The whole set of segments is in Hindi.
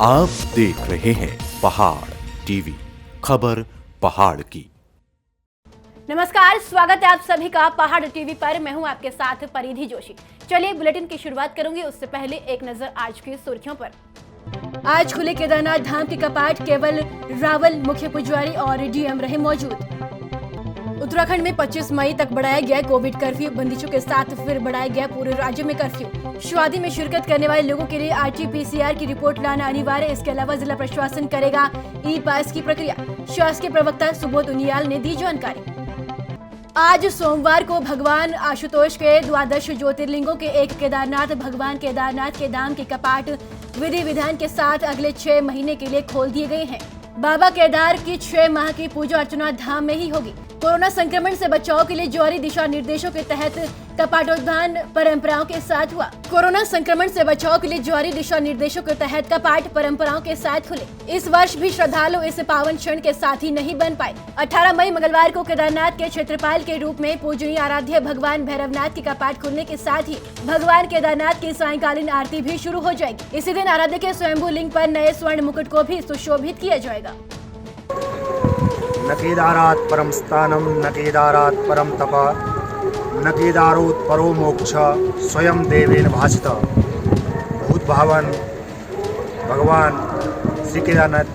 आप देख रहे हैं पहाड़ टीवी, खबर पहाड़ की। नमस्कार, स्वागत है आप सभी का पहाड़ टीवी पर। मैं हूं आपके साथ परिधि जोशी। चलिए बुलेटिन की शुरुआत करूंगी, उससे पहले एक नजर आज की सुर्खियों पर। आज खुले केदारनाथ धाम के कपाट, केवल रावल मुख्य पुजारी और डीएम रहे मौजूद। उत्तराखंड में 25 मई तक बढ़ाया गया कोविड कर्फ्यू, बंदिशों के साथ फिर बढ़ाया गया पूरे राज्य में कर्फ्यू। शादी में शिरकत करने वाले लोगों के लिए आरटी-पीसीआर की रिपोर्ट लाना अनिवार्य। इसके अलावा जिला प्रशासन करेगा ई पास की प्रक्रिया। शासकीय प्रवक्ता सुबोध उनियाल ने दी जानकारी। आज सोमवार को भगवान आशुतोष के द्वादश ज्योतिर्लिंगों के एक केदारनाथ भगवान केदारनाथ के धाम के कपाट विधि विधान के साथ अगले 6 महीने के लिए खोल दिए गए हैं। बाबा केदार की 6 माह की पूजा अर्चना धाम में ही होगी। कोरोना संक्रमण से बचाव के लिए जारी दिशा निर्देशों के तहत कपाटोद्धान परंपराओं के साथ हुआ। कोरोना संक्रमण से बचाव के लिए जारी दिशा निर्देशों के तहत कपाट परंपराओं के साथ खुले। इस वर्ष भी श्रद्धालु इस पावन क्षण के साथ ही नहीं बन पाए। 18 मई मंगलवार को केदारनाथ के क्षेत्रपाल के रूप में पूजनीय आराध्य भगवान भैरवनाथ के कपाट खुलने के साथ ही भगवान केदारनाथ की सायंकालीन आरती भी शुरू हो जाएगी। इसी दिन आराध्य के स्वयंभू लिंग पर नए स्वर्ण मुकुट को भी सुशोभित किया जाएगा। न केदारात् परम स्थानम न केदारात् परम तप न केदारोत् परो मोक्ष स्वयं देवेन भासित। भूत भावन भगवान श्री केदारनाथ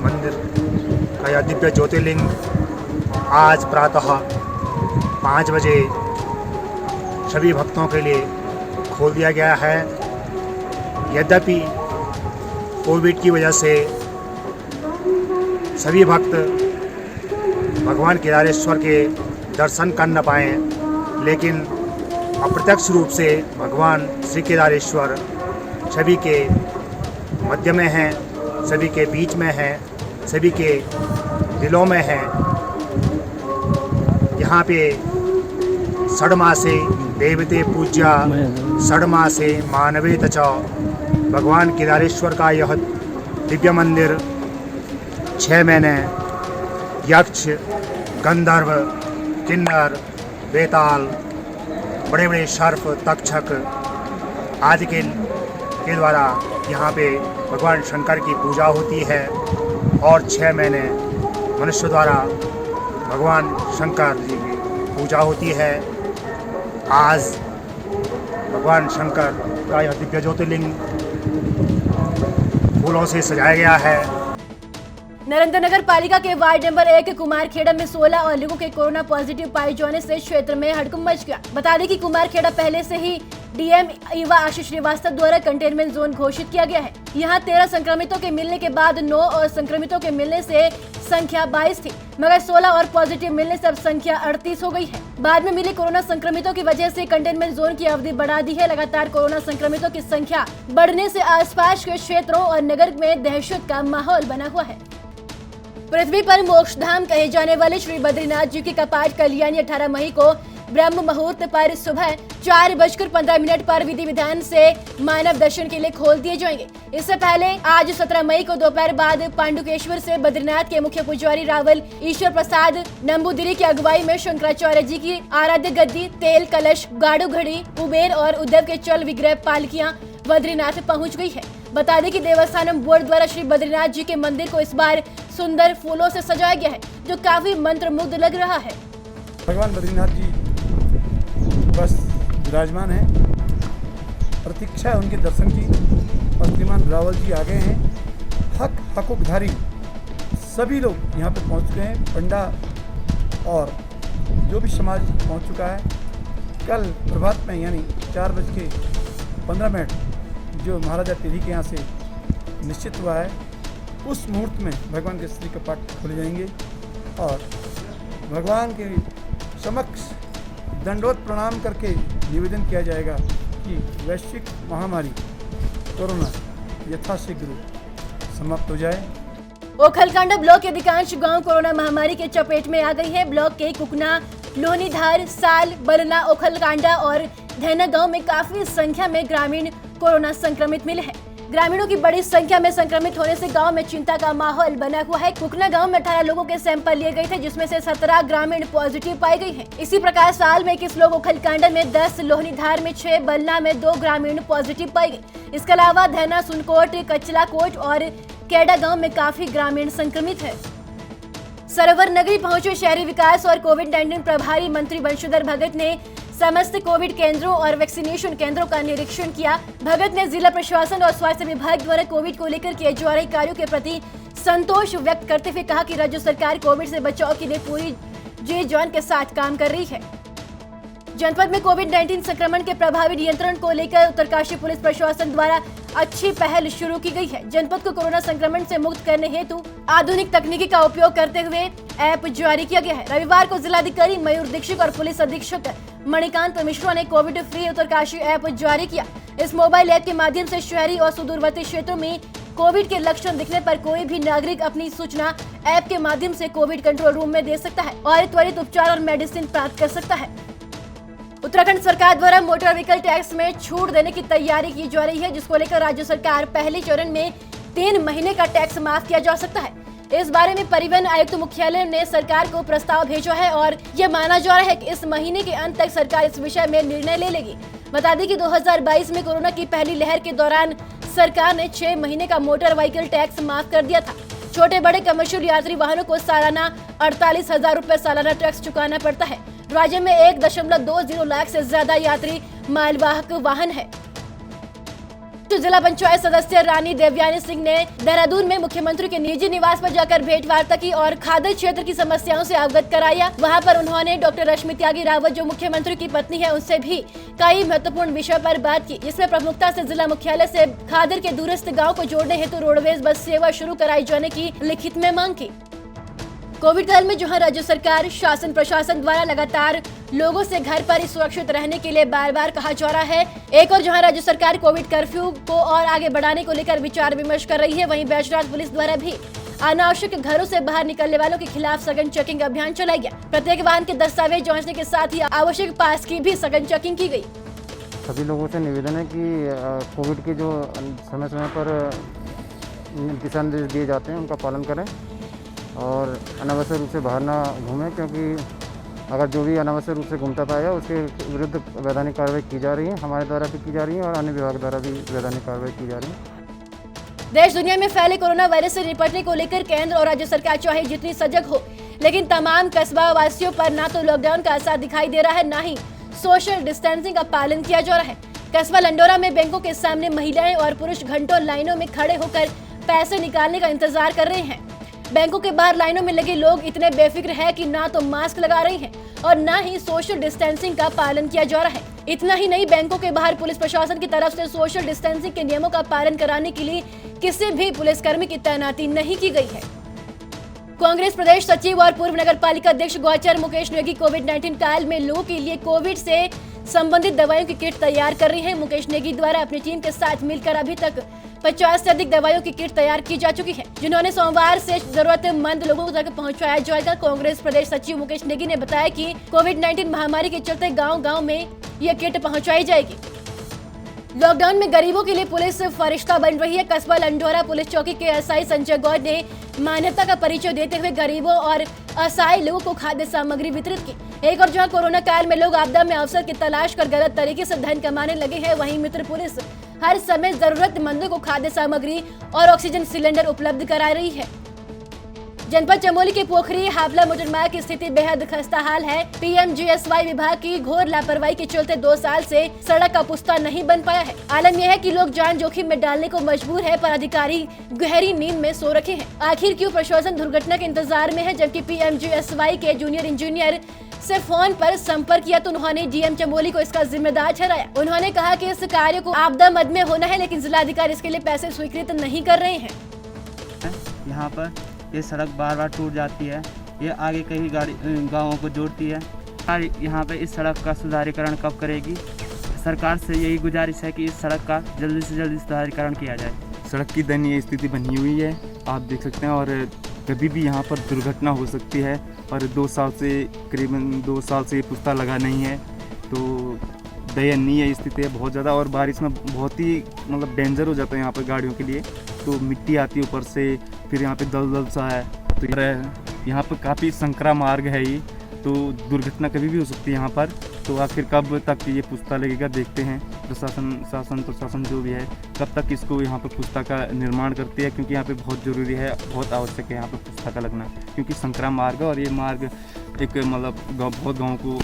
मंदिर का यह दिव्य ज्योतिर्लिंग आज प्रातः 5 बजे सभी भक्तों के लिए खोल दिया गया है। यद्यपि कोविड की वजह से सभी भक्त भगवान केदारेश्वर के दर्शन कर न पाए, लेकिन अप्रत्यक्ष रूप से भगवान श्री केदारेश्वर सभी के मध्य में हैं, सभी के बीच में हैं, सभी के दिलों में हैं। यहाँ पे षड्मासे देवते पूज्या षड्मासे मानवे तच। भगवान केदारेश्वर का यह दिव्य मंदिर 6 महीने यक्ष, गंधर्व, किन्नर, बेताल, बड़े बड़े सर्प, तक्षक आदि के द्वारा यहाँ पे भगवान शंकर की पूजा होती है और 6 महीने मनुष्य द्वारा भगवान शंकर जी की पूजा होती है। आज भगवान शंकर का यह दिव्य ज्योतिर्लिंग फूलों से सजाया गया है। नरेंद्र नगर पालिका के वार्ड नंबर 1 कुमारखेड़ा में 16 और लोगों के कोरोना पॉजिटिव पाए जाने से क्षेत्र में हड़कंप मच गया। बता दें कि कुमारखेड़ा पहले से ही डीएम ईवा आशीष श्रीवास्तव द्वारा कंटेनमेंट जोन घोषित किया गया है। यहाँ 13 संक्रमितों के मिलने के बाद 9 और संक्रमितों के मिलने से संख्या 22 थी, मगर 16 और पॉजिटिव मिलने से अब संख्या 38 हो गई है। बाद में मिले कोरोना संक्रमितों की वजह से कंटेनमेंट जोन की अवधि बढ़ा दी है। लगातार कोरोना संक्रमितों की संख्या बढ़ने से आसपास के क्षेत्रों और नगर में दहशत का माहौल बना हुआ है। पृथ्वी पर मोक्षधाम कहे जाने वाले श्री बद्रीनाथ जी के कपाट कल यानी 18 मई को ब्रह्म मुहूर्त पर सुबह 4:15 पर विधि विधान से मानव दर्शन के लिए खोल दिए जाएंगे। इससे पहले आज 17 मई को दोपहर बाद पांडुकेश्वर से बद्रीनाथ के मुख्य पुजारी रावल ईश्वर प्रसाद नंबूदिरी की अगुवाई में शंकराचार्य जी की आराध्य गद्दी, तेल कलश, गाड़ू घड़ी, कुबेर और उद्धव के चल विग्रह पालकियां बद्रीनाथ पहुंच गई है। बता दें कि देवस्थानम बोर्ड द्वारा श्री बद्रीनाथ जी के मंदिर को इस बार सुंदर फूलों से सजाया गया है, जो काफी मंत्रमुग्ध लग रहा है। भगवान बद्रीनाथ जी बस विराजमान हैं, प्रतीक्षा है उनके दर्शन की। और श्रीमान रावल जी आ गए हैं। हकुकधारी सभी लोग यहाँ पे पहुँच गए हैं। पंडा और जो भी समाज पहुँच चुका है। कल प्रभात में यानी 4:15 जो महाराजा टेरी के यहाँ से निश्चित हुआ है, उस मुहूर्त में भगवान के श्री कपाट खोले जाएंगे और भगवान के समक्ष दंडवत प्रणाम करके निवेदन किया जाएगा कि वैश्विक महामारी कोरोना यथाशीघ्र समाप्त हो जाए। ओखलकांडा ब्लॉक के अधिकांश गांव कोरोना महामारी के चपेट में आ गई है। ब्लॉक के कुकना, लोनीधार, साल, बलना, ओखलकांडा और धैना गांव में काफी संख्या में ग्रामीण कोरोना संक्रमित मिले हैं। ग्रामीणों की बड़ी संख्या में संक्रमित होने से गांव में चिंता का माहौल बना हुआ है। कुकना गांव में 18 लोगों के सैंपल लिए गए थे, जिसमें से 17 ग्रामीण पॉजिटिव पाए गए हैं। इसी प्रकार साल में 21 लोग उखलकांडा में 10, लोहनीधार में 6, बल्ला में 2 ग्रामीण पॉजिटिव पाए गए। इसके अलावा धैना, सुनकोट, कचलाकोट और केडा गाँव में काफी ग्रामीण संक्रमित है। सरोवर नगरी पहुंचे शहरी विकास और कोविड-19 प्रभारी मंत्री बंशीधर भगत ने समस्त कोविड केंद्रों और वैक्सीनेशन केंद्रों का निरीक्षण किया। भगत ने जिला प्रशासन और स्वास्थ्य विभाग द्वारा कोविड को लेकर किए जा रहे कार्यों के प्रति संतोष व्यक्त करते हुए कहा कि राज्य सरकार कोविड से बचाव के लिए पूरी जी जान के साथ काम कर रही है। जनपद में कोविड-19 संक्रमण के प्रभावी नियंत्रण को लेकर उत्तरकाशी पुलिस प्रशासन द्वारा अच्छी पहल शुरू की गई है। जनपद को कोरोना संक्रमण से मुक्त करने हेतु आधुनिक तकनीकी का उपयोग करते हुए ऐप जारी किया गया है। रविवार को जिलाधिकारी मयूर दीक्षित और पुलिस अधीक्षक मणिकांत मिश्रा ने कोविड फ्री उत्तरकाशी ऐप जारी किया। इस मोबाइल ऐप के माध्यम से शहरी और सुदूरवर्ती क्षेत्रों में कोविड के लक्षण दिखने पर कोई भी नागरिक अपनी सूचना ऐप के माध्यम से कोविड कंट्रोल रूम में दे सकता है और त्वरित उपचार और मेडिसिन प्राप्त कर सकता है। उत्तराखंड सरकार द्वारा मोटर व्हीकल टैक्स में छूट देने की तैयारी की जा रही है, जिसको लेकर राज्य सरकार पहले चरण में 3 महीने का टैक्स माफ किया जा सकता है। इस बारे में परिवहन आयुक्त मुख्यालय ने सरकार को प्रस्ताव भेजा है और ये माना जा रहा है कि इस महीने के अंत तक सरकार इस विषय में निर्णय ले लेगी। बता दें कि 2022 में कोरोना की पहली लहर के दौरान सरकार ने 6 महीने का मोटर व्हीकल टैक्स माफ कर दिया था। छोटे बड़े कमर्शियल यात्री वाहनों को सालाना 48,000 रुपए सालाना टैक्स चुकाना पड़ता है। राज्य में 1.20 लाख से ज्यादा यात्री मालवाहक वाहन है। जिला पंचायत सदस्य रानी देवयानी सिंह ने देहरादून में मुख्यमंत्री के निजी निवास पर जाकर भेंट वार्ता की और खाद्य क्षेत्र की समस्याओं से अवगत कराया। वहां पर उन्होंने डॉक्टर रश्मि त्यागी रावत, जो मुख्यमंत्री की पत्नी है, उनसे भी कई महत्वपूर्ण विषय पर बात की। इसमें प्रमुखता से जिला मुख्यालय से खादर के दूरस्थ गाँव को जोड़ने हेतु रोडवेज बस सेवा शुरू कराई जाने की लिखित में मांग की। कोविड काल में जहां राज्य सरकार शासन प्रशासन द्वारा लगातार लोगों से घर पर ही सुरक्षित रहने के लिए बार बार कहा जा रहा है, एक और जहां राज्य सरकार कोविड कर्फ्यू को और आगे बढ़ाने को लेकर विचार विमर्श कर रही है, वहीं बैजनाथ पुलिस द्वारा भी अनावश्यक घरों से बाहर निकलने वालों के खिलाफ सघन चेकिंग अभियान चलाया गया। प्रत्येक वाहन के दस्तावेज जांचने के साथ ही आवश्यक पास की भी सघन चेकिंग की गई। सभी लोगों से निवेदन है कि कोविड के जो समय समय पर दिशा निर्देश दिए जाते हैं उनका पालन करें और अनावश्यक रूप से बाहर ना घूमें, क्योंकि अगर जो भी अनावश्यक रूप से घूमता पाएगा उसके विरुद्ध वैधानिक कार्रवाई की जा रही है, हमारे द्वारा भी की जा रही है और अन्य विभाग द्वारा भी वैधानिक कार्रवाई की जा रही है। देश दुनिया में फैले कोरोना वायरस से निपटने को लेकर केंद्र और राज्य सरकार चाहे जितनी सजग हो, लेकिन तमाम कस्बा वासियों पर ना तो लॉकडाउन का असर दिखाई दे रहा है, ना ही सोशल डिस्टेंसिंग का पालन किया जा रहा है। कस्बा लंडोरा में बैंकों के सामने महिलाएं और पुरुष घंटों लाइनों में खड़े होकर पैसे निकालने का इंतजार कर रहे हैं। बैंकों के बाहर लाइनों में लगे लोग इतने बेफिक्र है कि ना तो मास्क लगा रहे हैं और ना ही सोशल डिस्टेंसिंग का पालन किया जा रहा है। इतना ही नहीं, बैंकों के बाहर पुलिस प्रशासन की तरफ से सोशल डिस्टेंसिंग के नियमों का पालन कराने के लिए किसी भी पुलिसकर्मी की तैनाती नहीं की गई है। कांग्रेस प्रदेश सचिव और पूर्व नगर पालिका अध्यक्ष गौचर मुकेश नेगी कोविड-19 काल में लोगों के लिए कोविड से संबंधित दवाइयों की किट तैयार कर रही है। मुकेश नेगी द्वारा अपनी टीम के साथ मिलकर अभी तक 50 से अधिक दवाइयों की किट तैयार की जा चुकी है, जिन्होंने सोमवार से जरूरतमंद लोगों तक पहुंचाया जाएगा। कांग्रेस प्रदेश सचिव मुकेश नेगी ने बताया कि कोविड-19 महामारी के चलते गांव-गांव में यह किट पहुंचाई जाएगी। लॉकडाउन में गरीबों के लिए पुलिस फरिश्ता बन रही है। कस्बा लंडोरा पुलिस चौकी के एसआई संजय गौड़ ने मान्यता का परिचय देते हुए गरीबों और असहाय लोगों को खाद्य सामग्री वितरित की। एक और जहां कोरोना काल में लोग आपदा में अवसर की तलाश कर गलत तरीके से धन कमाने लगे हैं, वहीं मित्र पुलिस हर समय जरूरतमंदों को खाद्य सामग्री और ऑक्सीजन सिलेंडर उपलब्ध करा रही है। जनपद चमोली के पोखरी हावला मोटर मार्ग की स्थिति बेहद खस्ता हाल है। पीएमजीएसवाई विभाग की घोर लापरवाही के चलते 2 साल से सड़क का पुख्ता नहीं बन पाया है। आलम यह है कि लोग जान जोखिम में डालने को मजबूर है, पर अधिकारी गहरी नींद में सो रखे हैं। आखिर क्यों प्रशासन दुर्घटना के इंतजार में है, जबकि पीएमजीएसवाई के जूनियर इंजीनियर से फोन पर संपर्क किया तो उन्होंने डीएम चमोली को इसका जिम्मेदार ठहराया। उन्होंने कहा कि इस कार्य को आपदा मद में होना है, लेकिन जिलाधिकारी इसके लिए पैसे स्वीकृत नहीं कर रहे हैं। यहाँ पर ये सड़क बार बार टूट जाती है, ये आगे कई गाँवों को जोड़ती है। और यहाँ पे इस सड़क का सुधारीकरण कब करेगी? सरकार से यही गुजारिश है कि इस सड़क का जल्दी से जल्दी सुधारीकरण किया जाए। सड़क की दयनीय स्थिति बनी हुई है, आप देख सकते हैं, और कभी भी यहाँ पर दुर्घटना हो सकती है। और 2 साल से करीबन 2 साल से पुख्ता लगा नहीं है, तो दयनीय स्थिति है बहुत ज़्यादा, और बारिश में बहुत ही मतलब डेंजर हो जाता है यहाँ पर गाड़ियों के लिए। तो मिट्टी आती है ऊपर से, फिर यहाँ पे दलदल सा है, तो यहाँ पर काफ़ी संकरा मार्ग है ये, तो दुर्घटना कभी भी हो सकती है यहाँ पर। तो आखिर कब तक ये पुस्ता लगेगा देखते हैं, प्रशासन जो भी है कब तक इसको यहाँ पर पुस्ता का निर्माण करती है, क्योंकि यहाँ पे बहुत ज़रूरी है, बहुत आवश्यक है यहाँ पर पुस्ता का लगना, क्योंकि संकरा मार्ग है और ये मार्ग एक मतलब बहुत गाँव को।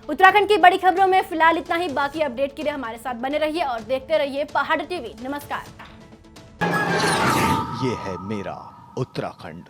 उत्तराखंड की बड़ी खबरों में फिलहाल इतना ही। बाकी अपडेट के लिए हमारे साथ बने रहिए और देखते रहिए पहाड़ टीवी। नमस्कार। ये है मेरा उत्तराखंड।